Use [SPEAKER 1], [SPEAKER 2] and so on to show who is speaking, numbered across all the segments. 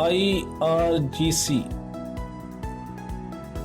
[SPEAKER 1] IRGC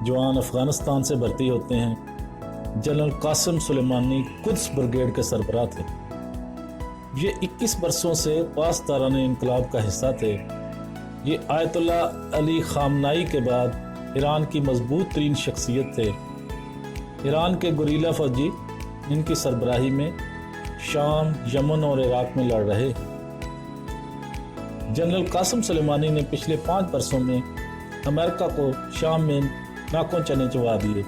[SPEAKER 1] جوان افغانستان سے بھرتی ہوتے ہیں۔ جنرل قاسم سلیمانی قدس بریگیڈ کے سربراہ تھے۔ یہ 21 برسوں سے پاسداران انقلاب کا حصہ تھے۔ یہ آیت اللہ علی خامنائی کے بعد ایران کی مضبوط ترین شخصیت تھے۔ ایران کے گوریلا فوجی ان کی سربراہی میں شام، یمن اور عراق میں لڑ رہے۔ جنرل قاسم سلیمانی نے پچھلے 5 برسوں میں امریکہ کو شام میں ناکوں چنے چبا دیے۔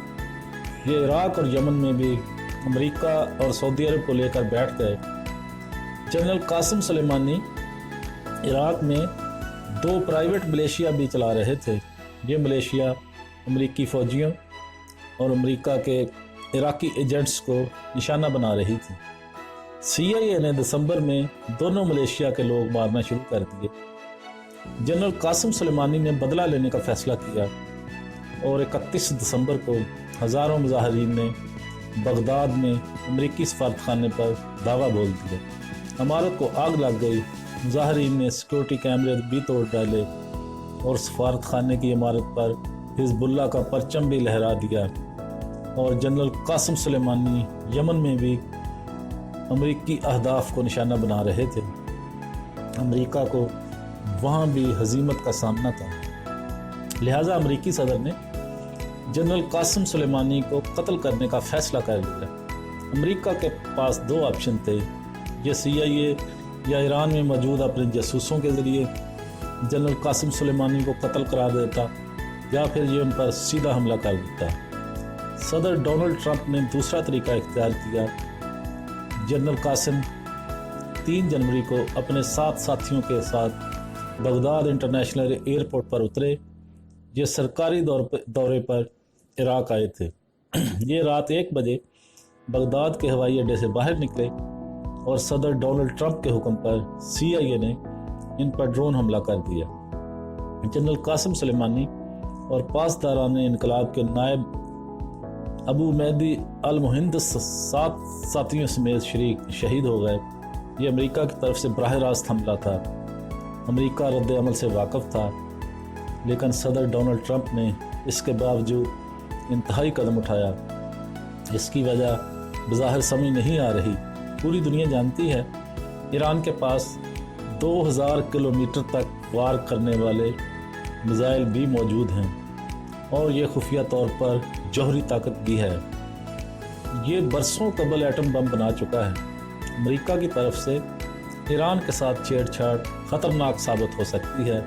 [SPEAKER 1] یہ عراق اور یمن میں بھی امریکہ اور سعودی عرب کو لے کر بیٹھ گئے۔ جنرل قاسم سلیمانی عراق میں 2 پرائیویٹ ملیشیا بھی چلا رہے تھے۔ یہ ملیشیا امریکی فوجیوں اور امریکہ کے عراقی ایجنٹس کو نشانہ بنا رہی تھی۔ CIA نے دسمبر میں دونوں ملیشیا کے لوگ مارنا شروع کر دیے۔ جنرل قاسم سلیمانی نے بدلہ لینے کا فیصلہ کیا اور 31 دسمبر کو ہزاروں مظاہرین نے بغداد میں امریکی سفارتخانے پر دعویٰ بول دیا۔ عمارت کو آگ لگ گئی۔ مظاہرین نے سیکورٹی کیمرے بھی توڑ ڈالے اور سفارتخانے کی عمارت پر حزب اللہ کا پرچم بھی لہرا دیا۔ اور جنرل قاسم سلیمانی یمن میں بھی امریکی اہداف کو نشانہ بنا رہے تھے۔ امریکہ کو وہاں بھی ہزیمت کا سامنا تھا، لہٰذا امریکی صدر نے جنرل قاسم سلیمانی کو قتل کرنے کا فیصلہ کر لیا۔ امریکہ کے پاس 2 آپشن تھے، یہ CIA یا ایران میں موجود اپنے جاسوسوں کے ذریعے جنرل قاسم سلیمانی کو قتل قرار دیتا یا پھر یہ ان پر سیدھا حملہ کر دیتا۔ صدر ڈونلڈ ٹرمپ نے دوسرا طریقہ اختیار کیا۔ جنرل قاسم 3 جنوری کو اپنے 7 ساتھیوں کے ساتھ بغداد انٹرنیشنل ایئرپورٹ پر اترے۔ یہ سرکاری دورے پر عراق آئے تھے۔ یہ رات 1 بجے بغداد کے ہوائی اڈے سے باہر نکلے اور صدر ڈونلڈ ٹرمپ کے حکم پر CIA نے ان پر ڈرون حملہ کر دیا۔ جنرل قاسم سلیمانی اور پاسداران انقلاب کے نائب ابو مہدی المہندس 7 ساتھیوں سمیت شہید ہو گئے۔ یہ امریکہ کی طرف سے براہ راست حملہ تھا۔ امریکہ رد عمل سے واقف تھا، لیکن صدر ڈونلڈ ٹرمپ نے اس کے باوجود انتہائی قدم اٹھایا۔ اس کی وجہ بظاہر سمجھ نہیں آ رہی۔ پوری دنیا جانتی ہے ایران کے پاس 2000 کلومیٹر تک وار کرنے والے میزائل بھی موجود ہیں اور یہ خفیہ طور پر جوہری طاقت بھی ہے۔ یہ برسوں قبل ایٹم بم بنا چکا ہے۔ امریکہ کی طرف سے ایران کے ساتھ چھیڑ چھاڑ خطرناک ثابت ہو سکتی ہے،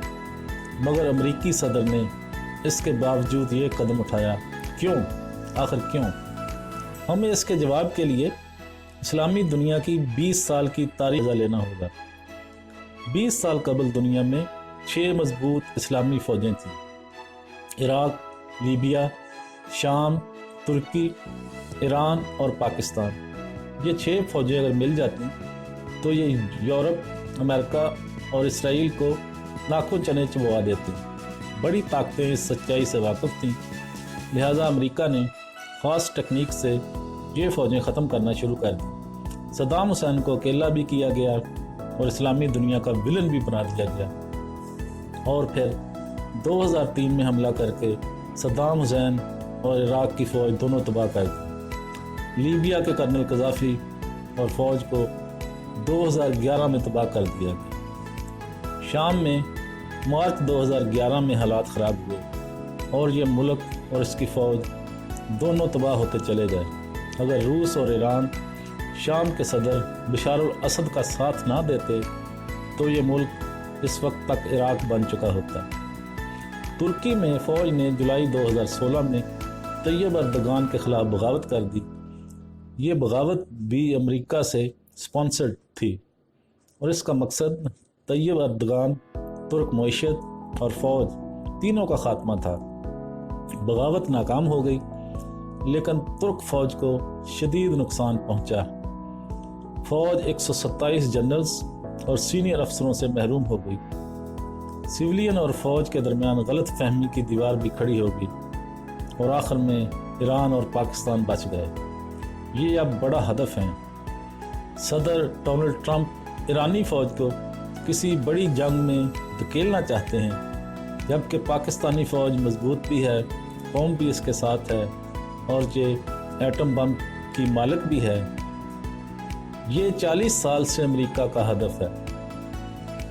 [SPEAKER 1] مگر امریکی صدر نے اس کے باوجود یہ قدم اٹھایا۔ کیوں؟ آخر کیوں؟ ہمیں اس کے جواب کے لیے اسلامی دنیا کی 20 سال کی تاریخ لینا ہوگا۔ 20 سال قبل دنیا میں 6 مضبوط اسلامی فوجیں تھیں: عراق، لیبیا، شام، ترکی، ایران اور پاکستان۔ یہ 6 فوجیں اگر مل جاتی تو یہ یورپ، امریکہ اور اسرائیل کو لاکھوں چنے چبوا دیتی۔ بڑی طاقتیں اس سچائی سے واقف تھیں، لہٰذا امریکہ نے خاص ٹیکنیک سے یہ فوجیں ختم کرنا شروع کر دی۔ صدام حسین کو اکیلا بھی کیا گیا اور اسلامی دنیا کا ولن بھی بنا دیا گیا، اور پھر 2003 میں حملہ کر کے صدام حسین اور عراق کی فوج دونوں تباہ کر دی۔ لیبیا کے کرنل قذافی اور فوج کو 2011 میں تباہ کر دیا گیا۔ شام میں مارچ 2011 میں حالات خراب ہوئے اور یہ ملک اور اس کی فوج دونوں تباہ ہوتے چلے گئے۔ اگر روس اور ایران شام کے صدر بشار الاسد کا ساتھ نہ دیتے تو یہ ملک اس وقت تک عراق بن چکا ہوتا۔ ترکی میں فوج نے جولائی 2016 میں طیب اردگان کے خلاف بغاوت کر دی۔ یہ بغاوت بھی امریکہ سے سپانسرڈ تھی اور اس کا مقصد طیب اردگان، ترک معیشت اور فوج تینوں کا خاتمہ تھا۔ بغاوت ناکام ہو گئی، لیکن ترک فوج کو شدید نقصان پہنچا۔ فوج 127 جنرلز اور سینئر افسروں سے محروم ہو گئی۔ سویلین اور فوج کے درمیان غلط فہمی کی دیوار بھی کھڑی ہو گئی اور آخر میں ایران اور پاکستان بچ گئے۔ یہ اب بڑا ہدف ہے۔ صدر ڈونلڈ ٹرمپ ایرانی فوج کو کسی بڑی جنگ میں دھکیلنا چاہتے ہیں، جبکہ پاکستانی فوج مضبوط بھی ہے قوم بھی اس کے ساتھ ہے اور یہ ایٹم بم کی مالک بھی ہے۔ یہ 40 سال سے امریکہ کا ہدف ہے۔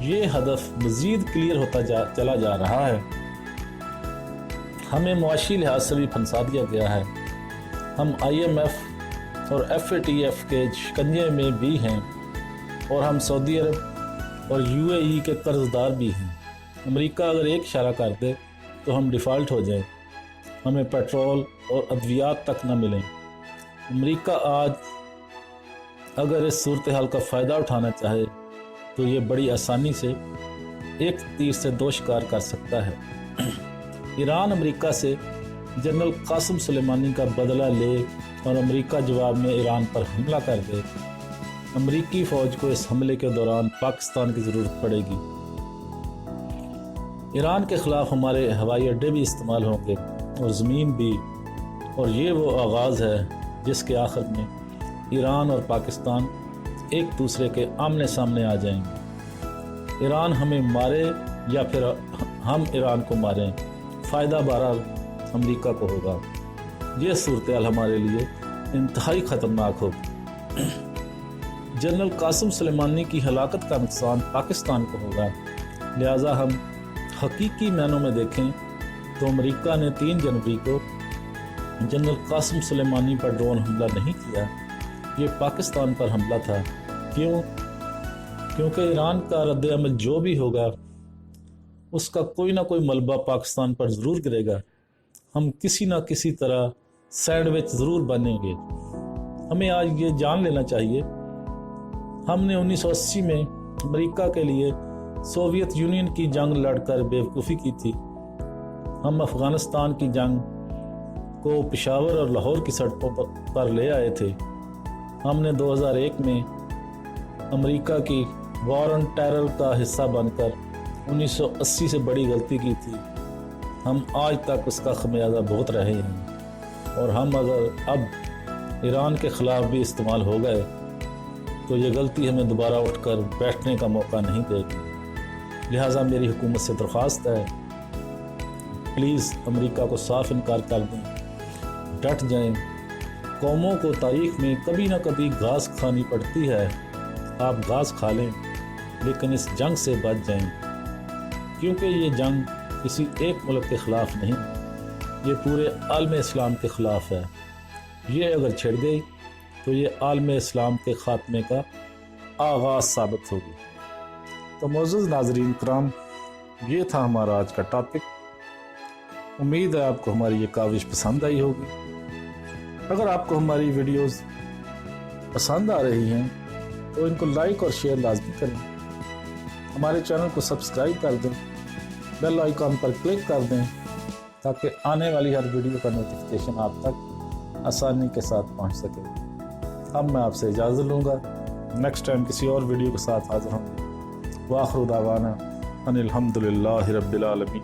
[SPEAKER 1] یہ ہدف مزید کلیئر ہوتا چلا جا رہا ہے۔ ہمیں معاشی لحاظ سے بھی پھنسا دیا گیا ہے۔ ہم IMF اور FATF کے شکنجے میں بھی ہیں اور ہم سعودی عرب اور UAE کے قرض دار بھی ہیں۔ امریکہ اگر ایک اشارہ کر دے تو ہم ڈیفالٹ ہو جائیں، ہمیں پیٹرول اور ادویات تک نہ ملیں۔ امریکہ آج اگر اس صورتحال کا فائدہ اٹھانا چاہے تو یہ بڑی آسانی سے ایک تیر سے دو شکار کر سکتا ہے۔ ایران امریکہ سے جنرل قاسم سلیمانی کا بدلہ لے اور امریکہ جواب میں ایران پر حملہ کر دے، امریکی فوج کو اس حملے کے دوران پاکستان کی ضرورت پڑے گی۔ ایران کے خلاف ہمارے ہوائی اڈے بھی استعمال ہوں گے اور زمین بھی، اور یہ وہ آغاز ہے جس کے آخر میں ایران اور پاکستان ایک دوسرے کے آمنے سامنے آ جائیں گے۔ ایران ہمیں مارے یا پھر ہم ایران کو ماریں، فائدہ بہرحال امریکہ کو ہوگا۔ یہ صورتحال ہمارے لیے انتہائی خطرناک ہوگی۔ جنرل قاسم سلیمانی کی ہلاکت کا نقصان پاکستان کو ہوگا، لہٰذا ہم حقیقی معنوں میں دیکھیں تو امریکہ نے 3 جنوری کو جنرل قاسم سلیمانی پر ڈرون حملہ نہیں کیا، یہ پاکستان پر حملہ تھا۔ کیونکہ ایران کا رد عمل جو بھی ہوگا اس کا کوئی نہ کوئی ملبہ پاکستان پر ضرور گرے گا۔ ہم کسی نہ کسی طرح سینڈوچ ضرور بنیں گے۔ ہمیں آج یہ جان لینا چاہیے، ہم نے 1980 میں امریکہ کے لیے سوویت یونین کی جنگ لڑ کر بیوقوفی کی تھی۔ ہم افغانستان کی جنگ کو پشاور اور لاہور کی سڑکوں پر لے آئے تھے۔ ہم نے 2001 میں امریکہ کی وار آن ٹیرر کا حصہ بن کر 1980 سے بڑی غلطی کی تھی۔ ہم آج تک اس کا خمیازہ بھگت رہے ہیں، اور ہم اگر اب ایران کے خلاف بھی استعمال ہو گئے تو یہ غلطی ہمیں دوبارہ اٹھ کر بیٹھنے کا موقع نہیں دے گی۔ لہٰذا میری حکومت سے درخواست ہے، پلیز امریکہ کو صاف انکار کر دیں، ڈٹ جائیں۔ قوموں کو تاریخ میں کبھی نہ کبھی گھاس کھانی پڑتی ہے، آپ گھاس کھا لیں لیکن اس جنگ سے بچ جائیں، کیونکہ یہ جنگ کسی ایک ملک کے خلاف نہیں، یہ پورے عالم اسلام کے خلاف ہے۔ یہ اگر چھڑ گئی تو یہ عالم اسلام کے خاتمے کا آغاز ثابت ہوگی۔ تو معزز ناظرین کرام، یہ تھا ہمارا آج کا ٹاپک۔ امید ہے آپ کو ہماری یہ کاوش پسند آئی ہوگی۔ اگر آپ کو ہماری ویڈیوز پسند آ رہی ہیں تو ان کو لائک اور شیئر لازمی کریں، ہمارے چینل کو سبسکرائب کر دیں، بیل آئیکن پر کلک کر دیں تاکہ آنے والی ہر ویڈیو کا نوٹیفیکیشن آپ تک آسانی کے ساتھ پہنچ سکے۔ اب میں آپ سے اجازت لوں گا، نیکسٹ ٹائم کسی اور ویڈیو کے ساتھ حاضر ہوں گے۔ وآخر دعوانا ان الحمد للہ رب العالمین۔